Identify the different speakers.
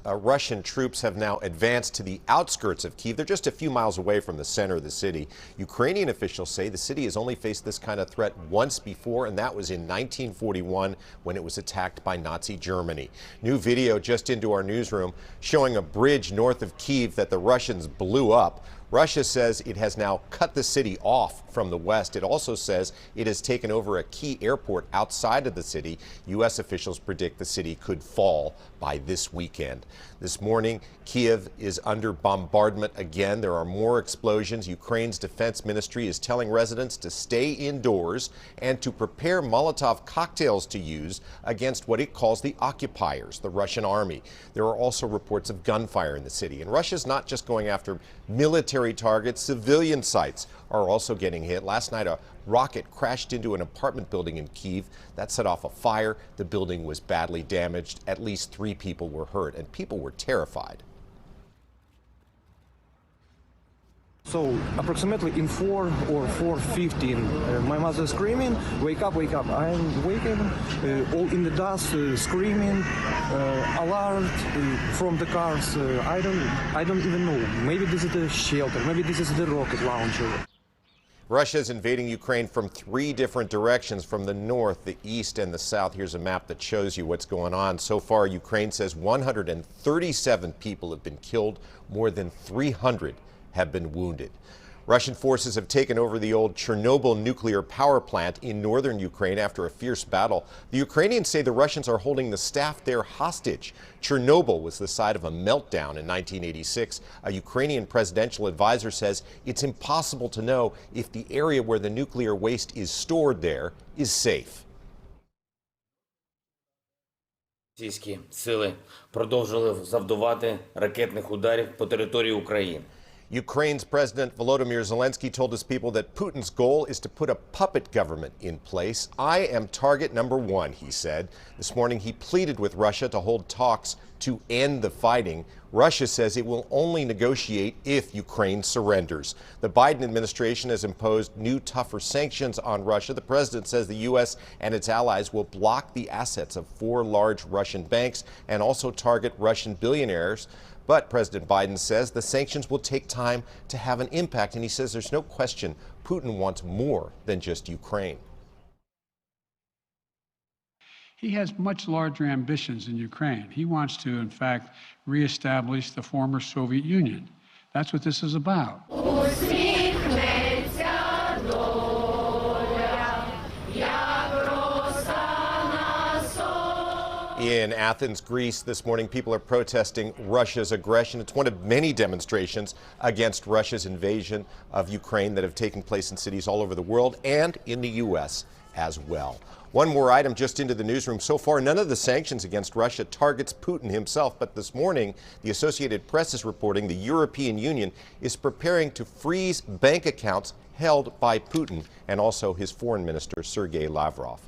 Speaker 1: Russian troops have now advanced to the outskirts of Kyiv. They're just a few miles away from the center of the city. Ukrainian officials say the city has only faced this kind of threat once before, and that was in 1941 when it was attacked by Nazi Germany. New video just into our newsroom showing a bridge north of Kyiv that the Russians blew up. Russia says it has now cut the city off from the west. It also says it has taken over a key airport outside of the city. U.S. officials predict the city could fall by this weekend. This morning, Kyiv is under bombardment again. There are more explosions. Ukraine's defense ministry is telling residents to stay indoors and to prepare Molotov cocktails to use against what it calls the occupiers, the Russian army. There are also reports of gunfire in the city. And Russia's not just going after military targets, civilian sites are also getting hit. Last night, a rocket crashed into an apartment building in Kyiv. That set off a fire. The building was badly damaged. At least 3 people were hurt, and people were terrified.
Speaker 2: So approximately in 4 or 4:15, my mother screaming, "Wake up, wake up!" I'm waking, all in the dust, screaming, alarmed from the cars. I don't even know. Maybe this is the shelter. Maybe this is the rocket launcher.
Speaker 1: Russia is invading Ukraine from 3 different directions, from the north, the east, and the south. Here's a map that shows you what's going on. So far, Ukraine says 137 people have been killed, more than 300 have been wounded. Russian forces have taken over the old Chernobyl nuclear power plant in northern Ukraine after a fierce battle. The Ukrainians say the Russians are holding the staff there hostage. Chernobyl was the site of a meltdown in 1986. A Ukrainian presidential advisor says it's impossible to know if the area where the nuclear waste is stored there is safe.
Speaker 3: Російські сили продовжили завдавати ракетних ударів по території України.
Speaker 1: Ukraine's President Volodymyr Zelensky told his people that Putin's goal is to put a puppet government in place. "I am target number 1, he said. This morning he pleaded with Russia to hold talks to end the fighting. Russia says it will only negotiate if Ukraine surrenders. The Biden administration has imposed new, tougher sanctions on Russia. The president says the U.S. and its allies will block the assets of 4 large Russian banks and also target Russian billionaires. But President Biden says the sanctions will take time to have an impact, and he says there's no question Putin wants more than just Ukraine.
Speaker 4: He has much larger ambitions in Ukraine. He wants to, in fact, reestablish the former Soviet Union. That's what this is about.
Speaker 1: In Athens, Greece, this morning, people are protesting Russia's aggression. It's one of many demonstrations against Russia's invasion of Ukraine that have taken place in cities all over the world and in the U.S. as well. One more item just into the newsroom. So far, none of the sanctions against Russia targets Putin himself. But this morning, the Associated Press is reporting the European Union is preparing to freeze bank accounts held by Putin and also his foreign minister, Sergei Lavrov.